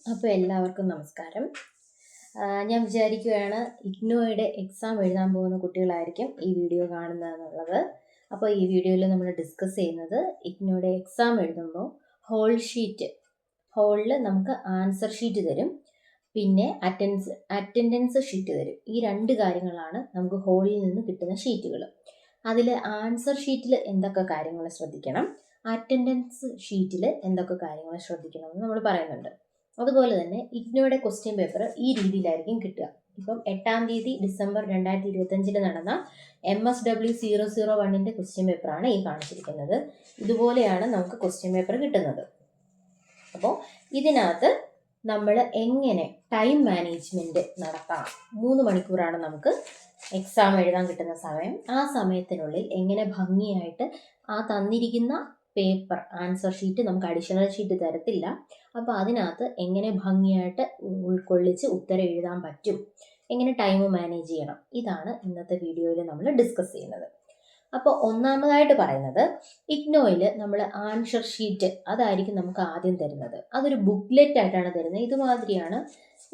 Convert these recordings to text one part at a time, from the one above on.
അപ്പോൾ എല്ലാവർക്കും നമസ്കാരം. ഞാൻ വിചാരിക്കുകയാണ് ഇഗ്നോയുടെ എക്സാം എഴുതാൻ പോകുന്ന കുട്ടികളായിരിക്കും ഈ വീഡിയോ കാണുന്നതെന്നുള്ളത്. അപ്പോൾ ഈ വീഡിയോയിൽ നമ്മൾ ഡിസ്കസ് ചെയ്യുന്നത് ഇഗ്നോയുടെ എക്സാം എഴുതുമ്പോൾ ഹോളിൽ നമുക്ക് ആൻസർ ഷീറ്റ് തരും, പിന്നെ അറ്റൻഡൻസ് ഷീറ്റ് തരും. ഈ രണ്ട് കാര്യങ്ങളാണ് നമുക്ക് ഹോളിൽ നിന്ന് കിട്ടുന്ന ഷീറ്റുകൾ. അതിൽ ആൻസർ ഷീറ്റിൽ എന്തൊക്കെ കാര്യങ്ങൾ ശ്രദ്ധിക്കണം, അറ്റൻഡൻസ് ഷീറ്റിൽ എന്തൊക്കെ കാര്യങ്ങൾ ശ്രദ്ധിക്കണം എന്ന് നമ്മൾ പറയുന്നുണ്ട്. അതുപോലെ തന്നെ ഇഗ്നോയുടെ ക്വസ്റ്റ്യൻ പേപ്പർ ഈ രീതിയിലായിരിക്കും കിട്ടുക. ഇപ്പം 8 തീയതി ഡിസംബർ 2025 നടന്ന MSW 001 ക്വസ്റ്റ്യൻ പേപ്പറാണ് ഈ കാണിച്ചിരിക്കുന്നത്. ഇതുപോലെയാണ് നമുക്ക് ക്വസ്റ്റ്യൻ പേപ്പർ കിട്ടുന്നത്. അപ്പോൾ ഇതിനകത്ത് നമ്മൾ എങ്ങനെ ടൈം മാനേജ്മെൻറ്റ് നടത്താം, 3 മണിക്കൂറാണ് നമുക്ക് എക്സാം എഴുതാൻ കിട്ടുന്ന സമയം. ആ സമയത്തിനുള്ളിൽ എങ്ങനെ ഭംഗിയായിട്ട് ആ തന്നിരിക്കുന്ന പേപ്പർ ആൻസർ ഷീറ്റ് നമുക്ക് അഡീഷണൽ ഷീറ്റ് തരത്തില്ല, അപ്പോൾ അതിനകത്ത് എങ്ങനെ ഭംഗിയായിട്ട് ഉൾക്കൊള്ളിച്ച് ഉത്തരം എഴുതാൻ പറ്റും, എങ്ങനെ ടൈം മാനേജ് ചെയ്യണം, ഇതാണ് ഇന്നത്തെ വീഡിയോയിൽ നമ്മൾ ഡിസ്കസ് ചെയ്യുന്നത്. അപ്പോൾ ഒന്നാമതായിട്ട് പറയുന്നത്, ഇഗ്നോയിൽ നമ്മൾ ആൻസർ ഷീറ്റ് അതായിരിക്കും നമുക്ക് ആദ്യം തരുന്നത്. അതൊരു ബുക്ക്ലെറ്റ് ആയിട്ടാണ് തരുന്നത്.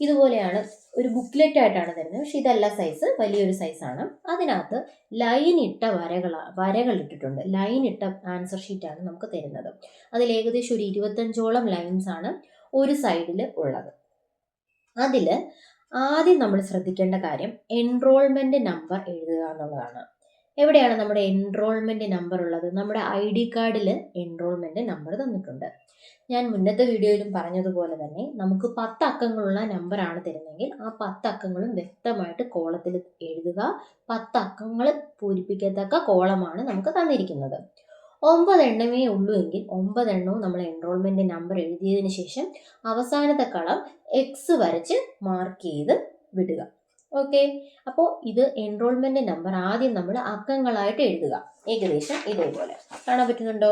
ഇതുപോലെയാണ് ഒരു ബുക്ക്ലെറ്റ് ആയിട്ടാണ് തരുന്നത്. പക്ഷെ ഇതല്ല സൈസ്, വലിയൊരു സൈസാണ്. അതിനകത്ത് ലൈൻ ഇട്ട വരകൾ ഇട്ടിട്ടുണ്ട്. ലൈൻ ഇട്ട ആൻസർ ഷീറ്റാണ് നമുക്ക് തരുന്നത്. അതിൽ ഏകദേശം ഒരു 25ഓളം ലൈൻസ് ആണ് ഒരു സൈഡിൽ ഉള്ളത്. അതിൽ ആദ്യം നമ്മൾ ശ്രദ്ധിക്കേണ്ട കാര്യം എൻറോൾമെന്റ് നമ്പർ എഴുതുക എന്നുള്ളതാണ്. എവിടെയാണ് നമ്മുടെ എൻറോൾമെന്റ് നമ്പർ ഉള്ളത്? നമ്മുടെ ID കാർഡിൽ എൻറോൾമെന്റ് നമ്പർ തന്നിട്ടുണ്ട്. ഞാൻ മുന്നത്തെ വീഡിയോയിലും പറഞ്ഞതുപോലെ തന്നെ നമുക്ക് 10 അക്കങ്ങളുള്ള നമ്പറാണ് തരുന്നതെങ്കിൽ ആ 10 അക്കങ്ങളും വ്യക്തമായിട്ട് കോളത്തിൽ എഴുതുക. 10 അക്കങ്ങൾ പൂരിപ്പിക്കത്തക്ക കോളമാണ് നമുക്ക് തന്നിരിക്കുന്നത്. 9 എണ്ണമേ ഉള്ളൂ എങ്കിൽ 9 എണ്ണവും നമ്മൾ എൻറോൾമെന്റ് നമ്പർ എഴുതിയതിന് ശേഷം അവസാനത്തെ കളം X വരച്ച് മാർക്ക് ചെയ്ത് വിടുക. ഓക്കെ, അപ്പോൾ ഇത് എൻറോൾമെന്റ് നമ്പർ ആദ്യം നമ്മൾ അക്കങ്ങളായിട്ട് എഴുതുക. ഏകദേശം ഇതേപോലെ കാണാൻ പറ്റുന്നുണ്ടോ?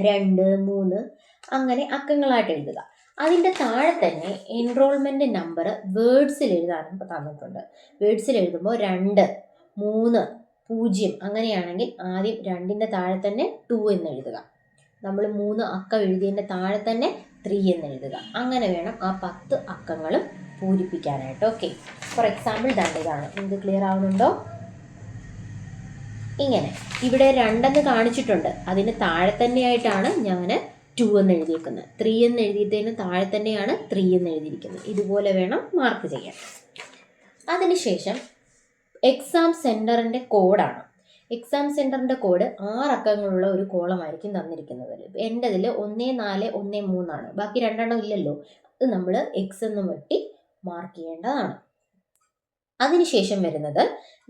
2, 3 അങ്ങനെ അക്കങ്ങളായിട്ട് എഴുതുക. അതിൻ്റെ താഴെ തന്നെ എൻറോൾമെന്റ് നമ്പർ വേർഡ്സിൽ എഴുതാനും തന്നിട്ടുണ്ട്. വേർഡ്സിൽ എഴുതുമ്പോൾ 2, 3, 0 അങ്ങനെയാണെങ്കിൽ ആദ്യം 2ന്റെ താഴെ തന്നെ 2 എന്ന് എഴുതുക. നമ്മൾ 3 അക്കം എഴുതിയതിൻ്റെ താഴെ തന്നെ 3 എന്ന് എഴുതുക. അങ്ങനെ വേണം ആ 10 അക്കങ്ങളും പൂരിപ്പിക്കാനായിട്ട്. ഓക്കെ, ഫോർ എക്സാമ്പിൾ ഇതാണ്. നിങ്ങൾക്ക് ക്ലിയർ ആവുന്നുണ്ടോ? ഇങ്ങനെ ഇവിടെ 2 കാണിച്ചിട്ടുണ്ട്, അതിന് താഴെ തന്നെയായിട്ടാണ് ഞാൻ 2 എന്ന് എഴുതിയിരിക്കുന്നത്. 3 എന്ന് എഴുതിയതിന് താഴെ തന്നെയാണ് 3 എന്ന് എഴുതിയിരിക്കുന്നത്. ഇതുപോലെ വേണം മാർക്ക് ചെയ്യാൻ. അതിനുശേഷം എക്സാം സെൻറ്ററിൻ്റെ കോഡാണ്. എക്സാം സെൻറ്ററിൻ്റെ കോഡ് 6 അക്കങ്ങളുള്ള ഒരു കോളമായിരിക്കും തന്നിരിക്കുന്നത്. എൻ്റെ ഇതിൽ 1, 4, 1, 3 ആണ്. ബാക്കി 2 ഇല്ലല്ലോ, അത് നമ്മൾ X എന്ന് വെട്ടി മാർക്ക് ചെയ്യേണ്ടതാണ്. അതിനുശേഷം വരുന്നത്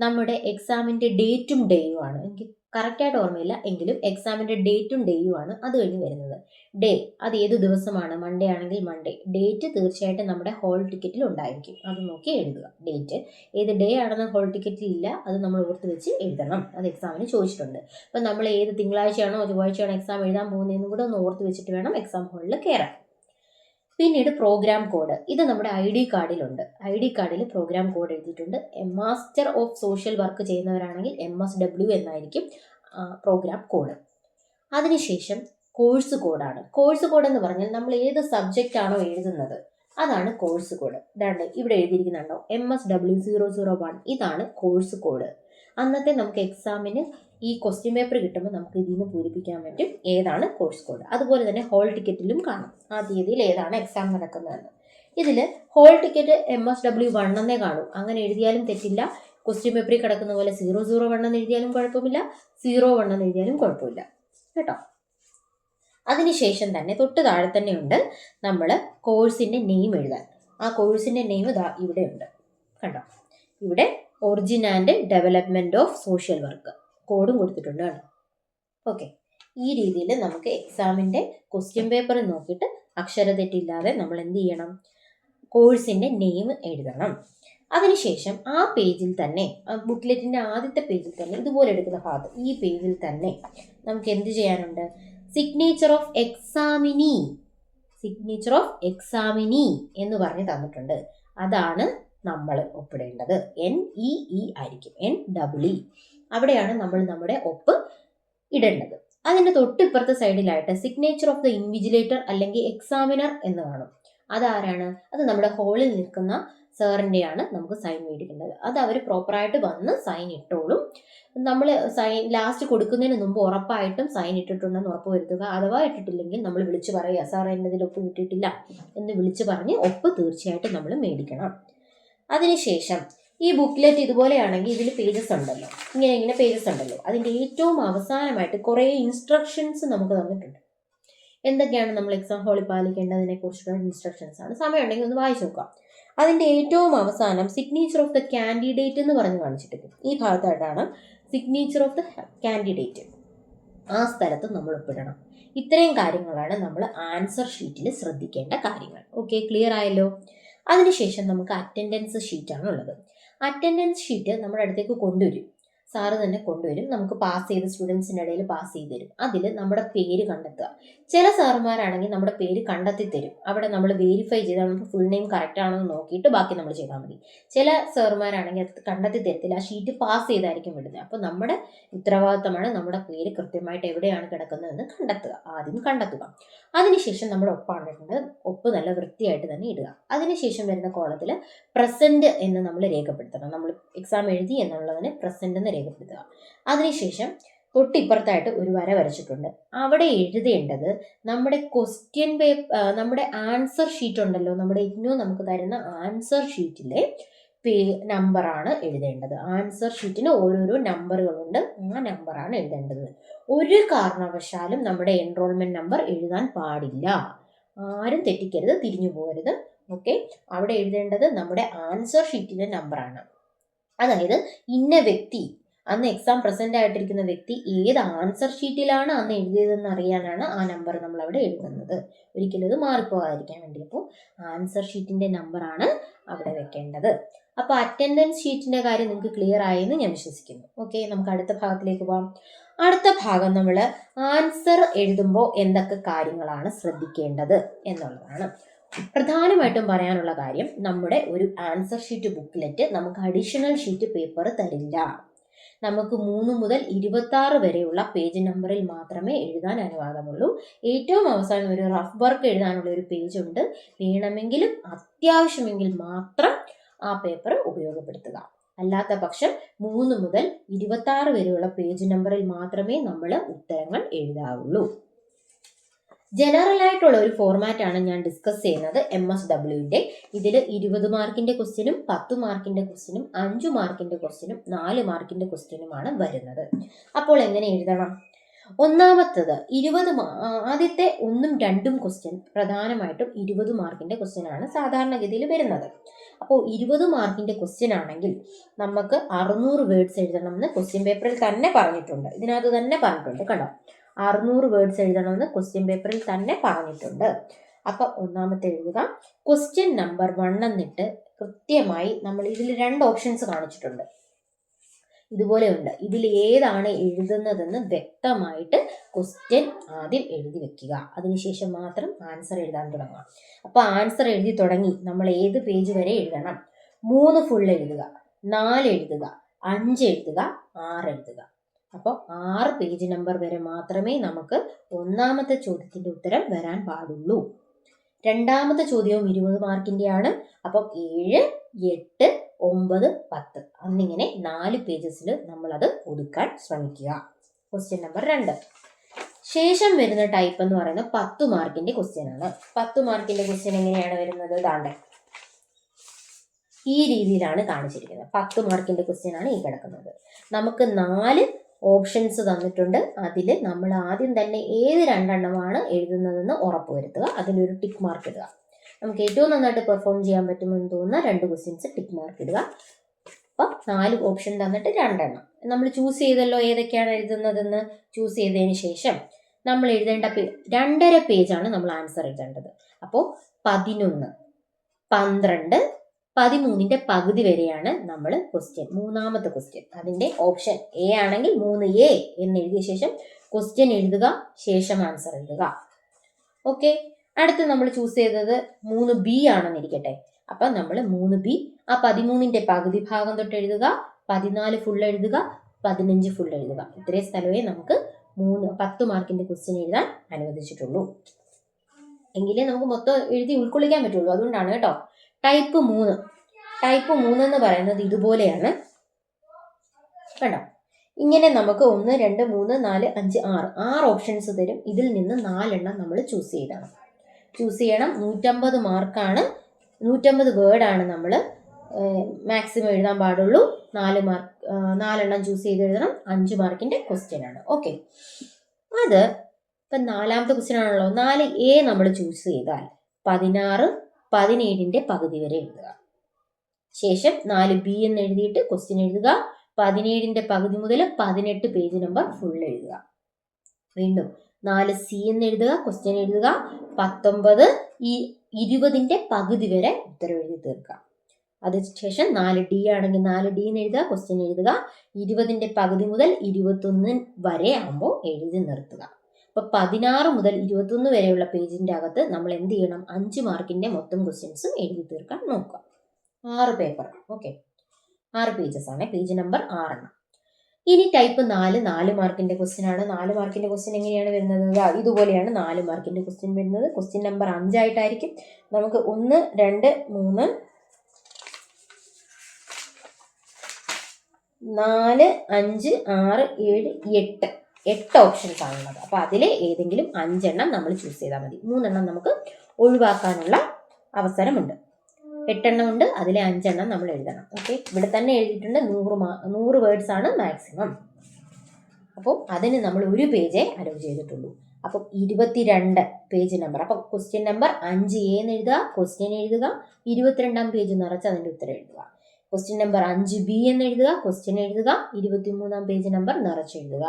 നമ്മുടെ എക്സാമിൻ്റെ ഡേറ്റും ഡേയും ആണ്. എനിക്ക് കറക്റ്റായിട്ട് ഓർമ്മയില്ല, എങ്കിലും എക്സാമിൻ്റെ ഡേറ്റും ഡേയും ആണ് അത് കഴിഞ്ഞ് വരുന്നത്. ഡേ അത് ഏത് ദിവസമാണ്? മൺഡേ ആണെങ്കിൽ മൺഡേ. ഡേറ്റ് തീർച്ചയായിട്ടും നമ്മുടെ ഹോൾ ടിക്കറ്റിൽ ഉണ്ടായിരിക്കും, അത് നോക്കി എഴുതുക. ഡേറ്റ് ഏത് ഡേ ആണെന്ന് ഹോൾ ടിക്കറ്റിൽ ഇല്ല, അത് നമ്മൾ ഓർത്ത് വെച്ച് എഴുതണം. അത് എക്സാമിന് ചോദിച്ചിട്ടുണ്ട്. അപ്പം നമ്മൾ ഏത് തിങ്കളാഴ്ചയാണോ ചൊവ്വാഴ്ചയാണോ എക്സാം എഴുതാൻ പോകുന്നതെന്നും കൂടെ ഒന്ന് ഓർത്ത് വെച്ചിട്ട് വേണം എക്സാം ഹോളിൽ കയറാൻ. പിന്നീട് പ്രോഗ്രാം കോഡ്, ഇത് നമ്മുടെ ID കാർഡിലുണ്ട്. ID കാർഡിൽ പ്രോഗ്രാം കോഡ് എഴുതിയിട്ടുണ്ട്. മാസ്റ്റർ ഓഫ് സോഷ്യൽ വർക്ക് ചെയ്യുന്നവരാണെങ്കിൽ MSW എന്നായിരിക്കും പ്രോഗ്രാം കോഡ്. അതിനുശേഷം കോഴ്സ് കോഡാണ്. കോഴ്സ് കോഡ് എന്ന് പറഞ്ഞാൽ നമ്മൾ ഏത് സബ്ജക്റ്റ് ആണോ എഴുതുന്നത് അതാണ് കോഴ്സ് കോഡ്. ഇതാണ്ട് ഇവിടെ എഴുതിയിരിക്കുന്നുണ്ടോ, MSW 001, ഇതാണ് കോഴ്സ് കോഡ്. അന്നത്തെ നമുക്ക് എക്സാമിന് ഈ ക്വസ്റ്റ്യൻ പേപ്പർ കിട്ടുമ്പോൾ നമുക്ക് ഇതിൽ നിന്ന് പൂരിപ്പിക്കാൻ പറ്റും ഏതാണ് കോഴ്സ് കോഡ്. അതുപോലെ തന്നെ ഹോൾ ടിക്കറ്റിലും കാണും ആ തീയതിയിൽ ഏതാണ് എക്സാം നടക്കുന്നതെന്ന്. ഇതിൽ ഹോൾ ടിക്കറ്റ് MSW 1 എന്നേ കാണും. അങ്ങനെ എഴുതിയാലും തെറ്റില്ല. ക്വസ്റ്റ്യൻ പേപ്പറിൽ കിടക്കുന്ന പോലെ 001 എന്ന് എഴുതിയാലും കുഴപ്പമില്ല, 01 എന്ന് എഴുതിയാലും കുഴപ്പമില്ല കേട്ടോ. അതിനുശേഷം തന്നെ തൊട്ട് താഴെ തന്നെ ഉണ്ട് നമ്മൾ കോഴ്സിൻ്റെ നെയിം എഴുതാൻ. ആ കോഴ്സിൻ്റെ നെയിം ഇവിടെ ഉണ്ട് കണ്ടോ. ഇവിടെ origin and development of social work കോഡും കൊടുത്തിട്ടുണ്ട് കേട്ടോ. ഓക്കെ, ഈ രീതിയിൽ നമുക്ക് എക്സാമിൻ്റെ ക്വസ്റ്റ്യൻ പേപ്പർ നോക്കിയിട്ട് അക്ഷരതെറ്റില്ലാതെ നമ്മൾ എന്ത് ചെയ്യണം, കോഴ്സിൻ്റെ നെയിം എഴുതണം. അതിനുശേഷം ആ പേജിൽ തന്നെ, ബുക്ക്ലെറ്റിൻ്റെ ആദ്യത്തെ പേജിൽ തന്നെ, ഇതുപോലെ എടുക്കുന്ന ഭാഗത്ത് ഈ പേജിൽ തന്നെ നമുക്ക് എന്ത് ചെയ്യാനുണ്ട്, സിഗ്നേച്ചർ ഓഫ് എക്സാമിനി എന്ന് പറഞ്ഞ് തന്നിട്ടുണ്ട്. അതാണ് നമ്മൾ ഒപ്പിടേണ്ടത്. NEE ആയിരിക്കും, NEE. അവിടെയാണ് നമ്മൾ നമ്മുടെ ഒപ്പ് ഇടേണ്ടത്. അതിൻ്റെ തൊട്ടിപ്പുറത്തെ സൈഡിലായിട്ട് സിഗ്നേച്ചർ ഓഫ് ദ ഇൻവിജിലേറ്റർ അല്ലെങ്കിൽ എക്സാമിനർ എന്ന് കാണും. അതാരാണ്? അത് നമ്മുടെ ഹോളിൽ നിൽക്കുന്ന സാറിൻ്റെയാണ് നമുക്ക് സൈൻ മേടിക്കേണ്ടത്. അത് അവർ പ്രോപ്പറായിട്ട് വന്ന് സൈൻ ഇട്ടോളും. നമ്മൾ സൈൻ ലാസ്റ്റ് കൊടുക്കുന്നതിന് മുമ്പ് ഉറപ്പായിട്ടും സൈൻ ഇട്ടിട്ടുണ്ടെന്ന് ഉറപ്പ് വരുത്തുക. അഥവാ ഇട്ടിട്ടില്ലെങ്കിൽ നമ്മൾ വിളിച്ച് പറയുക, സാർ എൻ്റെ ഇതിൽ ഒപ്പ് കിട്ടിയിട്ടില്ല എന്ന് വിളിച്ച് പറഞ്ഞ് ഒപ്പ് തീർച്ചയായിട്ടും നമ്മൾ മേടിക്കണം. അതിനുശേഷം ഈ ബുക്ക്ലെറ്റ് ഇതുപോലെയാണെങ്കിൽ ഇതിൽ പേജസ് ഉണ്ടല്ലോ, ഇങ്ങനെ പേജസ് ഉണ്ടല്ലോ. അതിൻ്റെ ഏറ്റവും അവസാനമായിട്ട് കുറേ ഇൻസ്ട്രക്ഷൻസ് നമുക്ക് തന്നിട്ടുണ്ട്. എന്തൊക്കെയാണ് നമ്മൾ എക്സാം ഹാളിൽ പാലിക്കേണ്ടതിനെ കുറിച്ചുള്ള ഇൻസ്ട്രക്ഷൻസ് ആണ്. സമയമുണ്ടെങ്കിൽ ഒന്ന് വായിച്ചു നോക്കാം. അതിൻ്റെ ഏറ്റവും അവസാനം സിഗ്നേച്ചർ ഓഫ് ദ കാൻഡിഡേറ്റ് എന്ന് പറഞ്ഞ് കാണിച്ചിട്ടുണ്ട്. ഈ ഭാഗത്തായിട്ടാണ് സിഗ്നേച്ചർ ഓഫ് ദ കാൻഡിഡേറ്റ്. ആ സ്ഥലത്ത് നമ്മൾ ഒപ്പിടണം. ഇത്രയും കാര്യങ്ങളാണ് നമ്മൾ ആൻസർ ഷീറ്റിൽ ശ്രദ്ധിക്കേണ്ട കാര്യങ്ങൾ. ഓക്കെ, ക്ലിയർ ആയല്ലോ? അതിനുശേഷം നമുക്ക് അറ്റൻഡൻസ് ഷീറ്റാണ് ഉള്ളത്. അറ്റൻഡൻസ് ഷീറ്റ് നമ്മുടെ അടുത്തേക്ക് കൊണ്ടുവരും, സാറ് തന്നെ കൊണ്ടുവരും. നമുക്ക് പാസ് ചെയ്ത സ്റ്റുഡൻസിൻ്റെ ഇടയിൽ പാസ് ചെയ്ത് തരും. അതിൽ നമ്മുടെ പേര് കണ്ടെത്തുക. ചില സാറുമാരാണെങ്കിൽ നമ്മുടെ പേര് കണ്ടെത്തി തരും. അവിടെ നമ്മൾ വെരിഫൈ ചെയ്താൽ നമുക്ക് ഫുൾ നെയിം കറക്റ്റ് ആണോ എന്ന് നോക്കിയിട്ട് ബാക്കി നമ്മൾ ചെയ്താൽ മതി. ചില സാറുമാരാണെങ്കിൽ അത് കണ്ടെത്തി തരത്തില്ല, ആ ഷീറ്റ് പാസ് ചെയ്തായിരിക്കും വിടുന്നത്. അപ്പോൾ നമ്മുടെ ഉത്തരവാദിത്തമാണ് നമ്മുടെ പേര് കൃത്യമായിട്ട് എവിടെയാണ് കിടക്കുന്നതെന്ന് കണ്ടെത്തുക. ആദ്യം കണ്ടെത്തുക. അതിനുശേഷം നമ്മൾ ഒപ്പാണ് ഇടുന്നത്. ഒപ്പ് നല്ല വൃത്തിയായിട്ട് തന്നെ ഇടുക. അതിനുശേഷം വരുന്ന കോളത്തിൽ പ്രസൻറ്റ് എന്ന് നമ്മൾ രേഖപ്പെടുത്തണം. നമ്മൾ എക്സാം എഴുതി എന്നുള്ളതിന് പ്രസൻറ്റ് എന്ന് രേഖപ്പെടുത്തുക. അതിനുശേഷം തൊട്ടിപ്പുറത്തായിട്ട് ഒരു വര വരച്ചിട്ടുണ്ട്. അവിടെ എഴുതേണ്ടത് നമ്മുടെ ക്വസ്റ്റ്യൻ നമ്മുടെ ആൻസർ ഷീറ്റ് ഉണ്ടല്ലോ, നമ്മുടെ ഇഗ്നോ നമുക്ക് തരുന്ന ആൻസർ ഷീറ്റിലെ നമ്പറാണ് എഴുതേണ്ടത്. ആൻസർ ഷീറ്റിന് ഓരോരോ നമ്പറുകളുണ്ട്, ആ നമ്പറാണ് എഴുതേണ്ടത്. ഒരു കാരണവശാലും നമ്മുടെ എൻറോൾമെന്റ് നമ്പർ എഴുതാൻ പാടില്ല. ആരും തെറ്റിക്കരുത്, തിരിഞ്ഞു പോകരുത്. ഓക്കെ, അവിടെ എഴുതേണ്ടത് നമ്മുടെ ആൻസർ ഷീറ്റിലെ നമ്പറാണ്. അതായത് ഇന്ന വ്യക്തി, അന്ന് എക്സാം പ്രസന്റ് ആയിട്ടിരിക്കുന്ന വ്യക്തി ഏത് ആൻസർ ഷീറ്റിലാണ് അന്ന് എഴുതിയതെന്ന് അറിയാനാണ് ആ നമ്പർ നമ്മൾ അവിടെ എഴുതുന്നത്. ഒരിക്കലും ഇത് മാറിപ്പോകാതിരിക്കാൻ വേണ്ടി. അപ്പോൾ ആൻസർ ഷീറ്റിന്റെ നമ്പറാണ് അവിടെ വെക്കേണ്ടത്. അപ്പോൾ അറ്റൻഡൻസ് ഷീറ്റിന്റെ കാര്യം നിങ്ങൾക്ക് ക്ലിയർ ആയെന്ന് ഞാൻ വിശ്വസിക്കുന്നു. ഓക്കെ, നമുക്ക് അടുത്ത ഭാഗത്തിലേക്ക് പോകാം. അടുത്ത ഭാഗം നമ്മൾ ആൻസർ എഴുതുമ്പോൾ എന്തൊക്കെ കാര്യങ്ങളാണ് ശ്രദ്ധിക്കേണ്ടത് എന്നുള്ളതാണ്. പ്രധാനമായിട്ടും പറയാനുള്ള കാര്യം, നമ്മുടെ ഒരു ആൻസർ ഷീറ്റ് ബുക്ക്ലെറ്റ് നമുക്ക് അഡീഷണൽ ഷീറ്റ് പേപ്പർ തരില്ല. നമുക്ക് 3 മുതൽ 26 വരെയുള്ള പേജ് നമ്പറിൽ മാത്രമേ എഴുതാൻ അനുവാദമുള്ളൂ. ഏറ്റവും അവസാനം ഒരു റഫ് വർക്ക് എഴുതാനുള്ള ഒരു പേജ് ഉണ്ട്. വേണമെങ്കിലും അത്യാവശ്യമെങ്കിൽ മാത്രം ആ പേപ്പർ ഉപയോഗപ്പെടുത്തുക. അല്ലാത്ത പക്ഷം 3 മുതൽ 26 വരെയുള്ള പേജ് നമ്പറിൽ മാത്രമേ നമ്മൾ ഉത്തരങ്ങൾ എഴുതാവുള്ളൂ. ജനറൽ ആയിട്ടുള്ള ഒരു ഫോർമാറ്റ് ആണ് ഞാൻ ഡിസ്കസ് ചെയ്യുന്നത് MSWന്റെ. ഇതിൽ 20 മാർക്കിന്റെ ക്വസ്റ്റ്യനും 10 മാർക്കിന്റെ ക്വസ്റ്റ്യനും 5 മാർക്കിന്റെ ക്വസ്റ്റ്യനും 4 മാർക്കിന്റെ ക്വസ്റ്റ്യനുമാണ് വരുന്നത്. അപ്പോൾ എങ്ങനെ എഴുതണം? ഒന്നാമത്തത് ആദ്യത്തെ 1ഉം 2ഉം ക്വസ്റ്റ്യൻ പ്രധാനമായിട്ടും 20 മാർക്കിന്റെ ക്വസ്റ്റ്യൻ ആണ് സാധാരണഗതിയിൽ വരുന്നത്. അപ്പോൾ 20 മാർക്കിന്റെ ക്വസ്റ്റ്യൻ ആണെങ്കിൽ നമുക്ക് 600 വേർഡ്സ് എഴുതണമെന്ന് ക്വസ്റ്റ്യൻ പേപ്പറിൽ തന്നെ പറഞ്ഞിട്ടുണ്ട്. ഇതിനകത്ത് തന്നെ പറഞ്ഞിട്ടുണ്ട്, കണ്ടോ, 600 വേർഡ്സ് എഴുതണമെന്ന് ക്വസ്റ്റ്യൻ പേപ്പറിൽ തന്നെ പറഞ്ഞിട്ടുണ്ട്. അപ്പൊ ഒന്നാമത്തെ എഴുതുക. ക്വസ്റ്റ്യൻ നമ്പർ 1 എന്നിട്ട് കൃത്യമായി നമ്മൾ ഇതിൽ 2 ഓപ്ഷൻസ് കാണിച്ചിട്ടുണ്ട്. ഇതുപോലെ ഉണ്ട്. ഇതിൽ ഏതാണ് എഴുതുന്നതെന്ന് വ്യക്തമായിട്ട് ക്വസ്റ്റ്യൻ ആദ്യം എഴുതി വെക്കുക. അതിനുശേഷം മാത്രം ആൻസർ എഴുതാൻ തുടങ്ങുക. അപ്പൊ ആൻസർ എഴുതി തുടങ്ങി നമ്മൾ ഏത് പേജ് വരെ എഴുതണം? 3 ഫുൾ എഴുതുക, 4 എഴുതുക, 5 എഴുതുക, 6 എഴുതുക. അപ്പോൾ 6 പേജ് നമ്പർ വരെ മാത്രമേ നമുക്ക് ഒന്നാമത്തെ ചോദ്യത്തിന്റെ ഉത്തരം വരാൻ പാടുള്ളൂ. രണ്ടാമത്തെ ചോദ്യവും 20 മാർക്കിന്റെയാണ്. അപ്പം 7, 8, 9, 10 അന്നിങ്ങനെ 4 പേജസിൽ നമ്മളത് ഒതുക്കാൻ ശ്രമിക്കുക. Question number 2. ശേഷം വരുന്ന ടൈപ്പ് എന്ന് പറയുന്നത് 10 മാർക്കിന്റെ ക്വസ്റ്റ്യൻ ആണ്. 10 മാർക്കിന്റെ ക്വസ്റ്റ്യൻ എങ്ങനെയാണ് വരുന്നത്? ദാണ്ടെ ഈ രീതിയിലാണ് കാണിച്ചിരിക്കുന്നത്. 10 മാർക്കിന്റെ ക്വസ്റ്റ്യൻ ആണ് ഈ കിടക്കുന്നത്. നമുക്ക് 4 ഓപ്ഷൻസ് തന്നിട്ടുണ്ട്. അതിൽ നമ്മൾ ആദ്യം തന്നെ ഏത് 2 എണ്ണമാണ് എഴുതുന്നതെന്ന് ഉറപ്പുവരുത്തുക. അതിലൊരു ടിക്ക് മാർക്ക് ഇടുക. നമുക്ക് ഏറ്റവും നന്നായിട്ട് പെർഫോം ചെയ്യാൻ പറ്റുമെന്ന് തോന്നുന്ന 2 ക്വസ്റ്റ്യൻസ് ടിക്ക് മാർക്ക് ഇടുക. അപ്പം 4 ഓപ്ഷൻ തന്നിട്ട് 2 എണ്ണം നമ്മൾ ചൂസ് ചെയ്തല്ലോ ഏതൊക്കെയാണ് എഴുതുന്നതെന്ന്. ചൂസ് ചെയ്തതിന് ശേഷം നമ്മൾ എഴുതേണ്ട 2.5 പേജാണ് നമ്മൾ ആൻസർ എഴുതേണ്ടത്. അപ്പോൾ 11, 12, 13ന്റെ പകുതി വരെയാണ് നമ്മൾ ക്വസ്റ്റ്യൻ, മൂന്നാമത്തെ ക്വസ്റ്റ്യൻ. അതിന്റെ ഓപ്ഷൻ എ ആണെങ്കിൽ 3A എന്ന് എഴുതിയ ശേഷം ക്വസ്റ്റ്യൻ എഴുതുക, ശേഷം ആൻസർ എഴുതുക. ഓക്കെ, അടുത്ത് നമ്മൾ ചൂസ് ചെയ്തത് 3B ആണെന്നിരിക്കട്ടെ. അപ്പൊ നമ്മൾ 3B ആ 13ന്റെ പകുതി ഭാഗം തൊട്ട് എഴുതുക, 14 ഫുൾ എഴുതുക, 15 ഫുൾ എഴുതുക. ഇത്രയും സ്ഥലമേ നമുക്ക് 10 മാർക്കിന്റെ ക്വസ്റ്റ്യൻ എഴുതാൻ അനുവദിച്ചിട്ടുള്ളൂ. എങ്കിലേ നമുക്ക് മൊത്തം എഴുതി ഉൾക്കൊള്ളിക്കാൻ പറ്റുള്ളൂ. അതുകൊണ്ടാണ് കേട്ടോ. ടൈപ്പ് 3 എന്ന് പറയുന്നത് ഇതുപോലെയാണ് കേട്ടോ. ഇങ്ങനെ നമുക്ക് 1, 2, 3, 4, 5, 6 ഓപ്ഷൻസ് തരും. ഇതിൽ നിന്ന് 4 എണ്ണം നമ്മൾ ചൂസ് ചെയ്യണം. 150 മാർക്കാണ്, 150 വേർഡാണ് നമ്മൾ മാക്സിമം എഴുതാൻ പാടുള്ളൂ. 4 എണ്ണം ചൂസ് ചെയ്ത് എഴുതണം. 5 മാർക്കിൻ്റെ ക്വസ്റ്റ്യൻ ആണ്. ഓക്കെ, അത് ഇപ്പം 4ാമത്തെ ക്വസ്റ്റ്യൻ ആണല്ലോ. 4A നമ്മൾ ചൂസ് ചെയ്താൽ 16, 17ൻ്റെ പകുതി വരെ എഴുതുക. ശേഷം 4B എന്ന് എഴുതിയിട്ട് ക്വസ്റ്റ്യൻ എഴുതുക. 17ൻ്റെ പകുതി മുതൽ 18 പേജ് നമ്പർ ഫുൾ എഴുതുക. വീണ്ടും 4C എന്ന് എഴുതുക, ക്വസ്റ്റ്യൻ എഴുതുക. 19 ഈ 20ൻ്റെ പകുതി വരെ ഉത്തരം എഴുതി തീർക്കുക. അതിനുശേഷം 4D ആണെങ്കിൽ 4D എന്ന് എഴുതുക, ക്വസ്റ്റ്യൻ എഴുതുക. 20ൻ്റെ പകുതി മുതൽ 21 വരെ ആകുമ്പോൾ എഴുതി നിർത്തുക. അപ്പോൾ 16 മുതൽ 21 വരെയുള്ള പേജിൻ്റെ അകത്ത് നമ്മൾ എന്ത് ചെയ്യണം? 5 മാർക്കിൻ്റെ മൊത്തം ക്വസ്റ്റ്യൻസും എഴുതി തീർക്കാൻ നോക്കുക. 6 പേപ്പർ. ഓക്കെ, 6 പേജസ് ആണ്. പേജ് നമ്പർ 6 എണ്ണം. ഇനി ടൈപ്പ് 4 മാർക്കിൻ്റെ ക്വസ്റ്റ്യൻ ആണ്. 4 മാർക്കിൻ്റെ ക്വസ്റ്റ്യൻ എങ്ങനെയാണ് വരുന്നത്? ഇതുപോലെയാണ് 4 മാർക്കിൻ്റെ ക്വസ്റ്റ്യൻ വരുന്നത്. ക്വസ്റ്റ്യൻ നമ്പർ 5 ആയിട്ടായിരിക്കും. നമുക്ക് 1, 2, 3, 4, 5, 6, 7, 8 ഓപ്ഷൻസ് ആണുള്ളത്. അപ്പോൾ അതിൽ ഏതെങ്കിലും 5 എണ്ണം നമ്മൾ ചൂസ് ചെയ്താൽ മതി. 3 എണ്ണം നമുക്ക് ഒഴിവാക്കാനുള്ള അവസരമുണ്ട്. 8 എണ്ണം ഉണ്ട്, അതിലെ 5 എണ്ണം നമ്മൾ എഴുതണം. ഓക്കെ, ഇവിടെ തന്നെ എഴുതിയിട്ടുണ്ട് 100 വേർഡ്സ് ആണ് മാക്സിമം. അപ്പോൾ അതിന് നമ്മൾ ഒരു പേജേ അലോ ചെയ്തിട്ടുള്ളൂ. അപ്പം 22 പേജ് നമ്പർ. അപ്പം ക്വസ്റ്റ്യൻ നമ്പർ 5A എന്ന് എഴുതുക, ക്വസ്റ്റ്യൻ എഴുതുക. 22ാം പേജ് നിറച്ച് അതിൻ്റെ ഉത്തരം എഴുതുക. ക്വസ്റ്റ്യൻ നമ്പർ 5B എന്ന് എഴുതുക, ക്വസ്റ്റ്യൻ എഴുതുക. 23ാം പേജ് നമ്പർ നിറച്ച് എഴുതുക.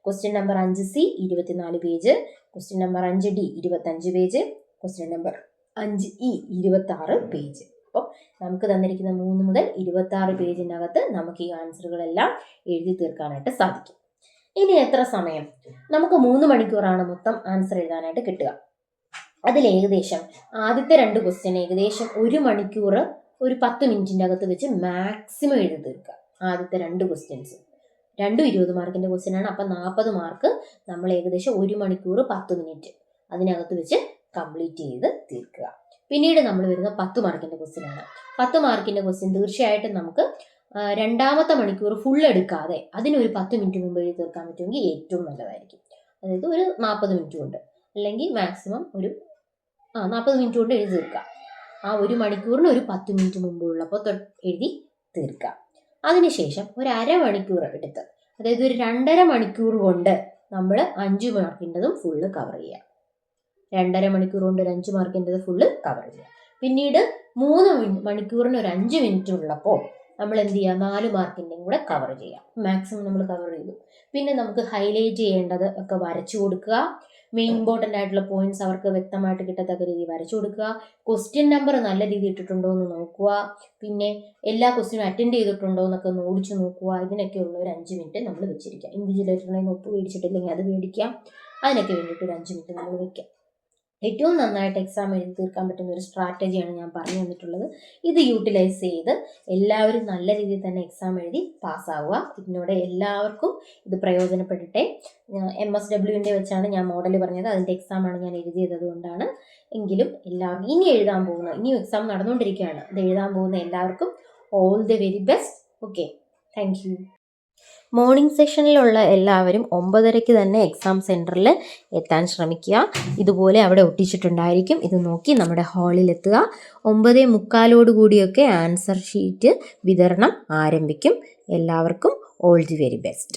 Question number 5C 24 page. Question number 5D 25 page. Question number 5E 26 page. അപ്പോൾ നമുക്ക് തന്നിരിക്കുന്ന 3 മുതൽ 26 പേജിനകത്ത് നമുക്ക് ഈ ആൻസറുകളെല്ലാം എഴുതി തീർക്കാനായിട്ട് സാധിക്കും. ഇനി എത്ര സമയം? നമുക്ക് 3 മണിക്കൂറാണ് മൊത്തം ആൻസർ എഴുതാനായിട്ട് കിട്ടുക. അതിൽ ഏകദേശം ആദ്യത്തെ 2 ക്വസ്റ്റ്യൻ ഏകദേശം 1 മണിക്കൂർ ഒരു 10 മിനിറ്റിൻ്റെ അകത്ത് വെച്ച് മാക്സിമം എഴുതി തീർക്കുക. ആദ്യത്തെ 2 ക്വസ്റ്റ്യൻസ് 20 മാർക്കിൻ്റെ ക്വസ്റ്റ്യൻ ആണ്. അപ്പം 40 മാർക്ക് നമ്മൾ ഏകദേശം 1 മണിക്കൂർ 10 മിനിറ്റ് അതിനകത്ത് വെച്ച് കംപ്ലീറ്റ് ചെയ്ത് തീർക്കുക. പിന്നീട് നമ്മൾ വരുന്ന 10 മാർക്കിൻ്റെ ക്വസ്റ്റ്യൻ ആണ്. 10 മാർക്കിൻ്റെ ക്വസ്റ്റ്യൻ തീർച്ചയായിട്ടും നമുക്ക് 2ാമത്തെ മണിക്കൂർ ഫുൾ എടുക്കാതെ അതിനൊരു 10 മിനിറ്റ് മുമ്പ് എഴുതി തീർക്കാൻ പറ്റുമെങ്കിൽ ഏറ്റവും നല്ലതായിരിക്കും. അതായത് ഒരു 40 മിനിറ്റ് കൊണ്ട്, അല്ലെങ്കിൽ മാക്സിമം ഒരു 40 മിനിറ്റ് കൊണ്ട് എഴുതി തീർക്കുക. ആ 1 മണിക്കൂറിന് ഒരു 10 മിനിറ്റ് മുമ്പുള്ളപ്പോൾ എഴുതി തീർക്കുക. അതിനുശേഷം ഒരു അരമണിക്കൂർ എടുത്ത്, അതായത് ഒരു 2.5 മണിക്കൂർ കൊണ്ട് നമ്മൾ 5 മാർക്കിൻ്റെതും ഫുള്ള് കവർ ചെയ്യുക. 2.5 മണിക്കൂർ കൊണ്ട് ഒരു 5 മാർക്കിൻ്റെത് ഫുള്ള് കവർ ചെയ്യുക. പിന്നീട് 3 മണിക്കൂറിന് ഒരു 5 മിനിറ്റ് ഉള്ളപ്പോൾ നമ്മൾ എന്ത് ചെയ്യുക? 4 മാർക്കിൻ്റെയും കൂടെ കവർ ചെയ്യുക. മാക്സിമം നമ്മൾ കവർ ചെയ്തു. പിന്നെ നമുക്ക് ഹൈലൈറ്റ് ചെയ്യേണ്ടത് ഒക്കെ വരച്ചു കൊടുക്കുക. മെയിൻ ഇമ്പോർട്ടൻ്റ് ആയിട്ടുള്ള പോയിന്റ്സ് അവർക്ക് വ്യക്തമായിട്ട് കിട്ടത്തക്ക രീതിയിൽ വരച്ചു കൊടുക്കുക. ക്വസ്റ്റ്യൻ നമ്പർ നല്ല രീതിയിൽ ഇട്ടിട്ടുണ്ടോ എന്ന് നോക്കുക. പിന്നെ എല്ലാ ക്വസ്റ്റ്യനും അറ്റൻഡ് ചെയ്തിട്ടുണ്ടോ എന്നൊക്കെ ഒന്ന് ഓടിച്ച് നോക്കുക. ഇതിനൊക്കെയുള്ള ഒരു 5 മിനിറ്റ് നമ്മൾ വെച്ചിരിക്കുക. ഇൻവിജിലേറ്ററിനെ ഒപ്പ് മേടിച്ചിട്ടില്ലെങ്കിൽ അത് മേടിക്കാം. അതിനൊക്കെ വേണ്ടിയിട്ട് ഒരു 5 മിനിറ്റ് നമ്മൾ വയ്ക്കാം. ഏറ്റവും നന്നായിട്ട് എക്സാം എഴുതി തീർക്കാൻ പറ്റുന്ന ഒരു സ്ട്രാറ്റജിയാണ് ഞാൻ പറഞ്ഞു തന്നിട്ടുള്ളത്. ഇത് യൂട്ടിലൈസ് ചെയ്ത് എല്ലാവരും നല്ല രീതിയിൽ തന്നെ എക്സാം എഴുതി പാസ്സാവുക. ഇതിനോട് എല്ലാവർക്കും ഇത് പ്രയോജനപ്പെടട്ടെ. MSWൻ്റെ വെച്ചാണ് ഞാൻ മോഡൽ പറഞ്ഞത്. അതിൻ്റെ എക്സാമാണ് ഞാൻ എഴുതിയത്. അതുകൊണ്ടാണ്. എങ്കിലും എല്ലാവർക്കും ഇനിയും എക്സാം നടന്നുകൊണ്ടിരിക്കുകയാണ്. അത് എഴുതാൻ പോകുന്ന എല്ലാവർക്കും all the very best. Okay, thank you. Morning സെഷനിലുള്ള എല്ലാവരും 9:30 തന്നെ എക്സാം സെൻറ്ററിൽ എത്താൻ ശ്രമിക്കുക. ഇതുപോലെ അവിടെ ഒട്ടിച്ചിട്ടുണ്ടായിരിക്കും. ഇത് നോക്കി നമ്മുടെ ഹാളിലെത്തുക. 9:45 ആൻസർ ഷീറ്റ് വിതരണം ആരംഭിക്കും. എല്ലാവർക്കും ഓൾ ദി വെരി ബെസ്റ്റ്.